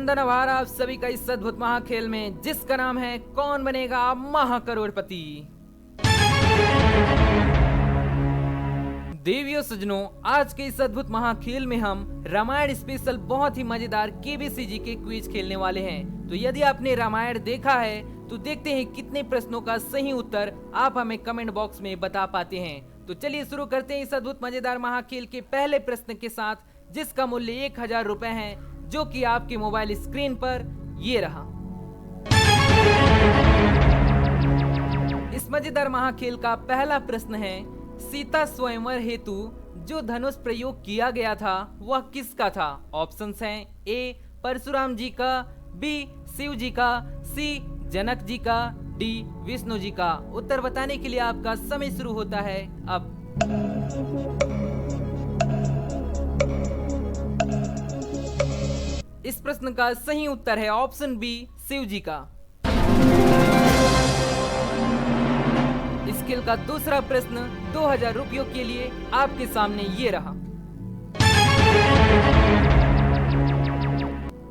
अभिनंदन आभार आप सभी का इस अद्भुत महाखेल में जिसका नाम है कौन बनेगा महाकरोड़पति। देवियों सज्जनों, आज के इस अद्भुत महाखेल में हम रामायण स्पेशल बहुत ही मजेदार केबीसी जी के क्विज खेलने वाले हैं। तो यदि आपने रामायण देखा है तो देखते हैं कितने प्रश्नों का सही उत्तर आप हमें कमेंट बॉक्स में बता पाते हैं। तो चलिए शुरू करते हैं इस अद्भुत मजेदार महाखेल के पहले प्रश्न के साथ, जिसका मूल्य 1000 रुपए है, जो कि आपके मोबाइल स्क्रीन पर ये रहा। इस मजेदार महाखेल का पहला प्रश्न है, सीता स्वयंवर हेतु जो धनुष प्रयोग किया गया था वह किसका था? ऑप्शंस हैं ए परशुराम जी का, बी शिव जी का, सी जनक जी का, डी विष्णु जी का। उत्तर बताने के लिए आपका समय शुरू होता है अब। इस प्रश्न का सही उत्तर है ऑप्शन बी शिव जी का। इस खेल का दूसरा प्रश्न 2000 रुपयों के लिए आपके सामने ये रहा।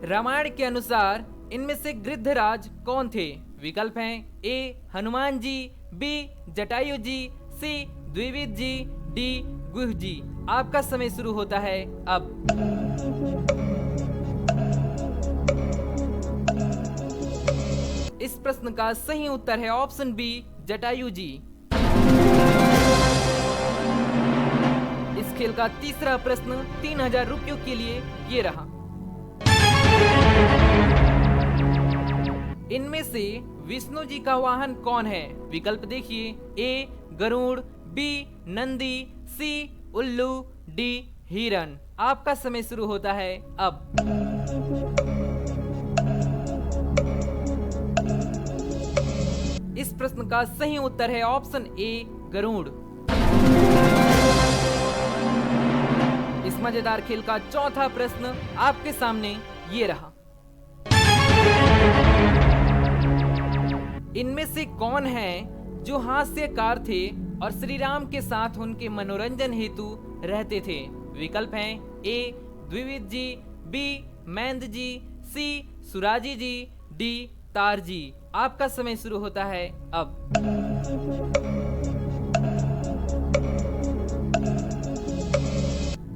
रामायण के अनुसार इनमें से गृद्धराज कौन थे? विकल्प हैं ए हनुमान जी, बी जटायु जी, सी द्विविद जी, डी गुह जी। आपका समय शुरू होता है अब। इस प्रश्न का सही उत्तर है ऑप्शन बी जटायु जी। इस खेल का तीसरा प्रश्न 3000 रुपयों के लिए ये रहा। इनमें से विष्णु जी का वाहन कौन है? विकल्प देखिए ए गरुड़, बी नंदी, सी उल्लू, डी हिरण। आपका समय शुरू होता है अब। इस प्रश्न का सही उत्तर है ऑप्शन ए गरुड़। इस मजेदार खेल का चौथा प्रश्न आपके सामने ये रहा। इनमें से कौन है जो हास्यकार थे और श्री राम के साथ उनके मनोरंजन हेतु रहते थे? विकल्प हैं ए द्विविद जी, बी मैंद जी, सी सुराजी जी, डी तार जी। आपका समय शुरू होता है अब।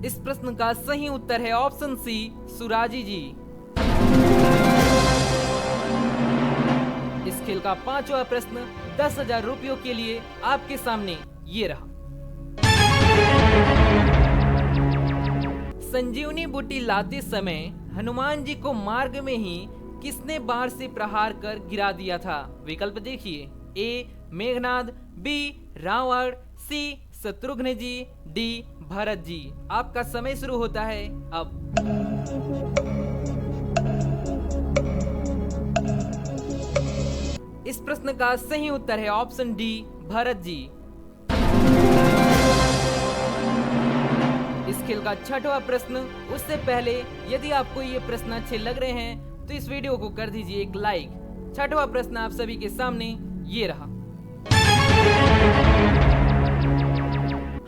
इस प्रश्न का सही उत्तर है ऑप्शन सी सुराजी जी। इस खेल का पांचवा प्रश्न 10,000 रुपयों के लिए आपके सामने ये रहा। संजीवनी बूटी लाते समय हनुमान जी को मार्ग में ही किसने बाण से प्रहार कर गिरा दिया था? विकल्प देखिए ए मेघनाद, बी रावण, सी शत्रुघ्न जी, डी भरत जी। आपका समय शुरू होता है अब। इस प्रश्न का सही उत्तर है ऑप्शन डी भरत जी। इस खेल का छठवां प्रश्न, उससे पहले यदि आपको ये प्रश्न अच्छे लग रहे हैं तो इस वीडियो को कर दीजिए एक लाइक। छठवां प्रश्न आप सभी के सामने ये रहा।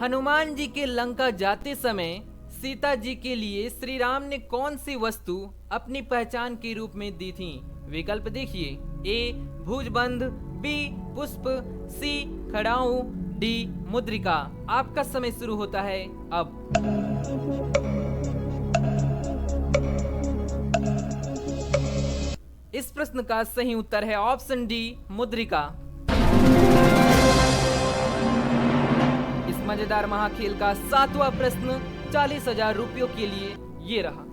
हनुमान जी के लंका जाते समय सीता जी के लिए श्री राम ने कौन सी वस्तु अपनी पहचान के रूप में दी थी? विकल्प देखिए ए भुजबंध, बी पुष्प, सी खड़ाऊ, डी मुद्रिका। आपका समय शुरू होता है अब। इस प्रश्न का सही उत्तर है ऑप्शन डी मुद्रिका। इस मजेदार महाखेल का सातवां प्रश्न 40,000 रुपयों के लिए ये रहा।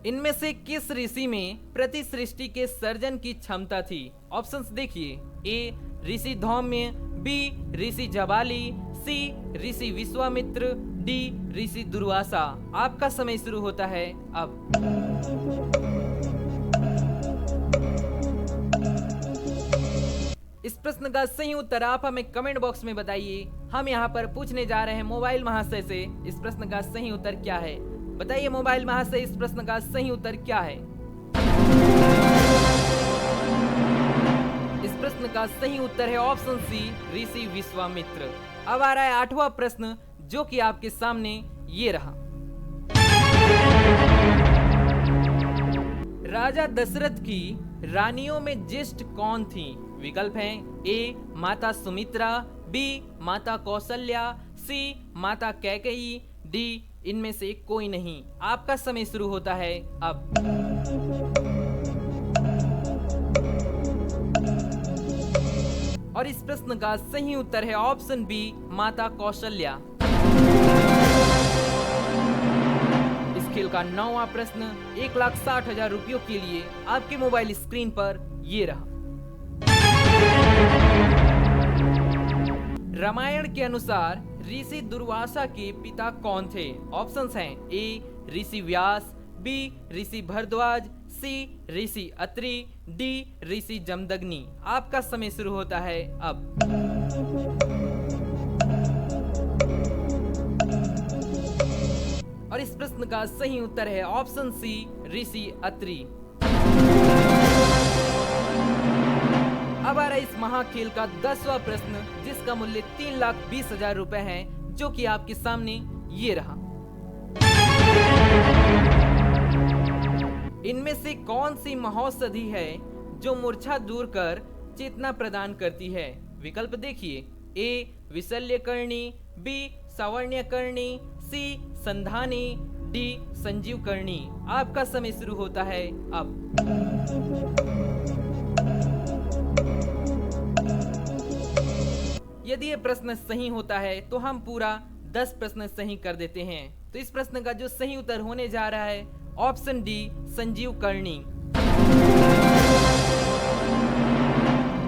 इनमें से किस ऋषि में प्रति सृष्टि के सर्जन की क्षमता थी? ऑप्शंस देखिए ए ऋषि धौम्य, बी ऋषि जबाली, सी ऋषि विश्वामित्र, डी ऋषि दुर्वासा। आपका समय शुरू होता है अब। इस प्रश्न का सही उत्तर आप हमें कमेंट बॉक्स में बताइए। हम यहाँ पर पूछने जा रहे हैं मोबाइल महाशय से, इस प्रश्न का सही उत्तर क्या है? बताइए मोबाइल महाशय, इस प्रश्न का सही उत्तर क्या है? इस प्रश्न का सही उत्तर है ऑप्शन सी ऋषि विश्वामित्र। अब आ रहा है आठवां प्रश्न, जो कि आपके सामने ये रहा। राजा दशरथ की रानियों में ज्येष्ठ कौन थी? विकल्प हैं ए माता सुमित्रा, बी माता कौशल्या, सी माता कैकेयी, डी इनमें से कोई नहीं। आपका समय शुरू होता है अब। और इस प्रश्न का सही उत्तर है ऑप्शन बी माता कौशल्या। इस खेल का 9वां प्रश्न 1,60,000 रुपयों के लिए आपके मोबाइल स्क्रीन पर ये रहा। रामायण के अनुसार ऋषि दुर्वासा के पिता कौन थे? ऑप्शंस हैं ए ऋषि व्यास, बी ऋषि भरद्वाज, सी ऋषि अत्रि, डी ऋषि जमदग्नि। आपका समय शुरू होता है अब। और इस प्रश्न का सही उत्तर है ऑप्शन सी ऋषि अत्रि। अब आ रहा है इस महाखेल का 10वां प्रश्न, जिसका मूल्य 3,20,000 रुपए है, जो कि आपके सामने ये रहा। इनमें से कौन सी महौषधि है जो मूर्छा दूर कर चेतना प्रदान करती है? विकल्प देखिए ए विशल्यकर्णी, बी सवर्ण्यकर्णी, सी संधानी, डी संजीवकर्णी। आपका समय शुरू होता है अब। यदि ये प्रश्न सही होता है तो हम पूरा 10 प्रश्न सही कर देते हैं। तो इस प्रश्न का जो सही उत्तर होने जा रहा है ऑप्शन डी संजीवकर्णी।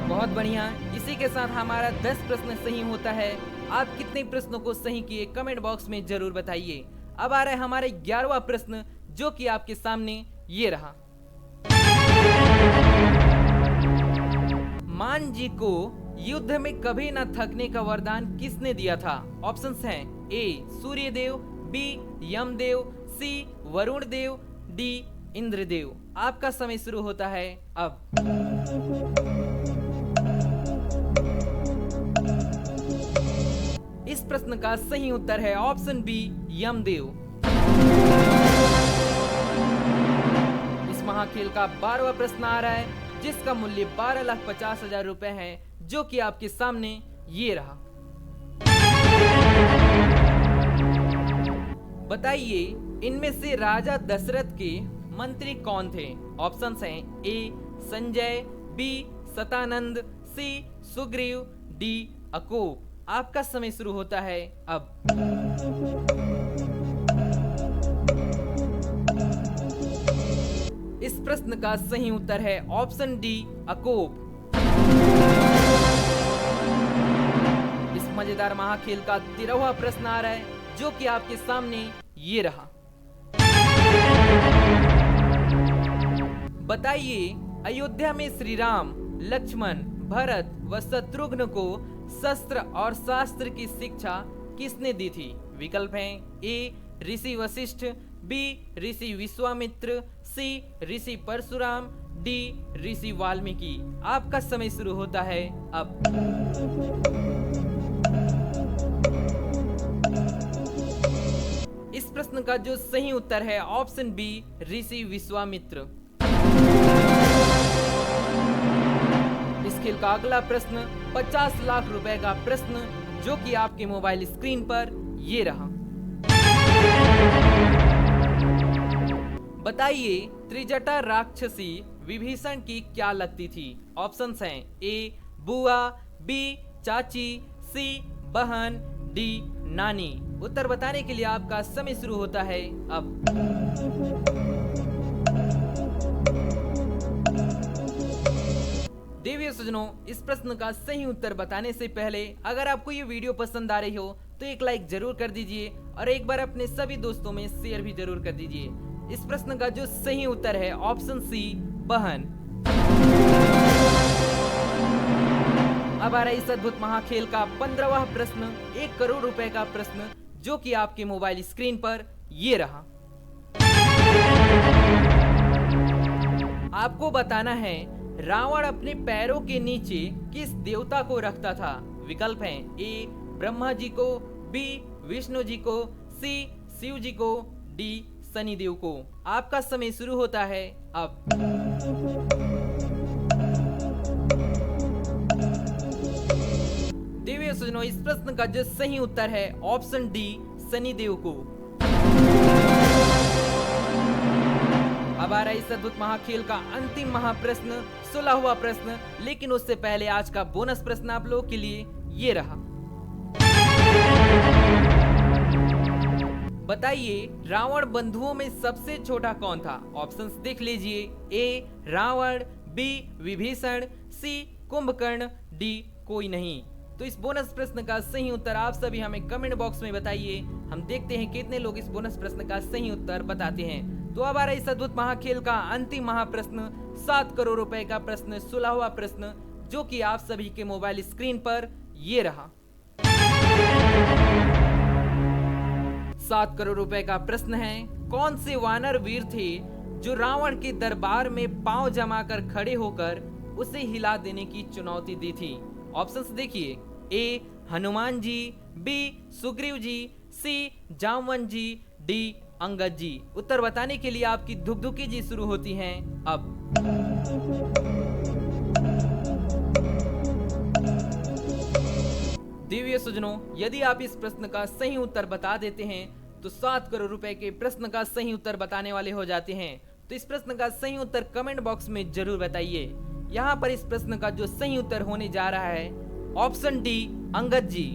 बहुत बढ़िया, इसी के साथ हमारा 10 प्रश्न सही होता है। आप कितने प्रश्नों को सही किए कमेंट बॉक्स में जरूर बताइए। अब आ रहा है हमारा 11वां प्रश्न, जो कि आपके सामने ये रहा। मान जी को युद्ध में कभी न थकने का वरदान किसने दिया था? ऑप्शंस हैं ए सूर्यदेव, बी यमदेव, सी वरुण देव, डी इंद्रदेव। आपका समय शुरू होता है अब। इस प्रश्न का सही उत्तर है ऑप्शन बी यमदेव। इस महाखेल का 12वां प्रश्न आ रहा है, जिसका मूल्य 12,50,000 रुपए है, जो कि आपके सामने ये रहा। बताइए इनमें से राजा दशरथ के मंत्री कौन थे? ऑप्शंस हैं ए संजय, बी सतानंद, सी सुग्रीव, डी अकोप। आपका समय शुरू होता है अब। इस प्रश्न का सही उत्तर है ऑप्शन डी अकोप। इस मजेदार महाखेल का 13वां प्रश्न आ रहा है, जो कि आपके सामने ये रहा। बताइए अयोध्या में श्री राम, लक्ष्मण, भरत व शत्रुघ्न को शस्त्र और शास्त्र की शिक्षा किसने दी थी? विकल्प हैं ए ऋषि वशिष्ठ, बी ऋषि विश्वामित्र, सी ऋषि परशुराम, डी ऋषि वाल्मीकि। आपका समय शुरू होता है अब। इस प्रश्न का जो सही उत्तर है ऑप्शन बी ऋषि विश्वामित्र। इस खेल का अगला प्रश्न 50 लाख रुपए का प्रश्न, जो कि आपके मोबाइल स्क्रीन पर ये रहा। बताइए त्रिजटा राक्षसी विभीषण की क्या लगती थी? ऑप्शंस हैं ए बुआ, बी चाची, सी बहन, डी नानी। उत्तर बताने के लिए आपका समय शुरू होता है अब। देवियों सज्जनों, इस प्रश्न का सही उत्तर बताने से पहले अगर आपको ये वीडियो पसंद आ रही हो तो एक लाइक जरूर कर दीजिए और एक बार अपने सभी दोस्तों में शेयर भी जरूर कर दीजिए। इस प्रश्न का जो सही उत्तर है ऑप्शन सी बहन। अब आ रहा है इस अद्भुत महाखेल का 15वां प्रश्न, 1 करोड़ रुपए का प्रश्न, जो कि आपके मोबाइल स्क्रीन पर ये रहा। आपको बताना है रावण अपने पैरों के नीचे किस देवता को रखता था? विकल्प हैं ए ब्रह्मा जी को, बी विष्णु जी को, सी शिव जी को, डी शनिदेव को। आपका समय शुरू होता है अब। देवियों सज्जनों, इस प्रश्न का जो सही उत्तर है ऑप्शन डी, शनिदेव को। अब आ रहा है इस अद्भुत महाखेल का अंतिम महाप्रश्न, 16वां प्रश्न। लेकिन उससे पहले आज का बोनस प्रश्न आप लोगों के लिए ये रहा। बताइए, रावण बंधुओं में सबसे छोटा कौन था? ऑप्शंस देख लीजिए। ए रावण, बी विभीषण, सी कुंभकर्ण, डी कोई नहीं। तो इस बोनस प्रश्न का सही उत्तर आप सभी हमें कमेंट बॉक्स में बताइए। हम देखते हैं कितने लोग इस बोनस प्रश्न का सही उत्तर बताते हैं। तो अब आ रहा है इस अद्भुत महाखेल का अंतिम महाप्रश्न, 7 करोड़ रुपए का प्रश्न, 16वां प्रश्न, जो कि आप सभी के मोबाइल स्क्रीन पर ये रहा। 7 करोड़ रुपए का प्रश्न है, कौन से वानर वीर थे जो रावण के दरबार में पांव जमाकर खड़े होकर उसे हिला देने की चुनौती दी थी? ऑप्शंस देखिए। ए हनुमान जी, बी सुग्रीव जी, सी जामवंत जी, डी अंगद जी। उत्तर बताने के लिए आपकी धुकधुकी जी शुरू होती हैं अब। देवियों सज्जनों, यदि आप इस प्रश्न का सही उत्तर बता देते हैं तो 7 करोड़ रुपए के प्रश्न का सही उत्तर बताने वाले हो जाते हैं। तो इस प्रश्न का सही उत्तर कमेंट बॉक्स में जरूर बताइए। यहाँ पर इस प्रश्न का जो सही उत्तर होने जा रहा है ऑप्शन डी, अंगद जी।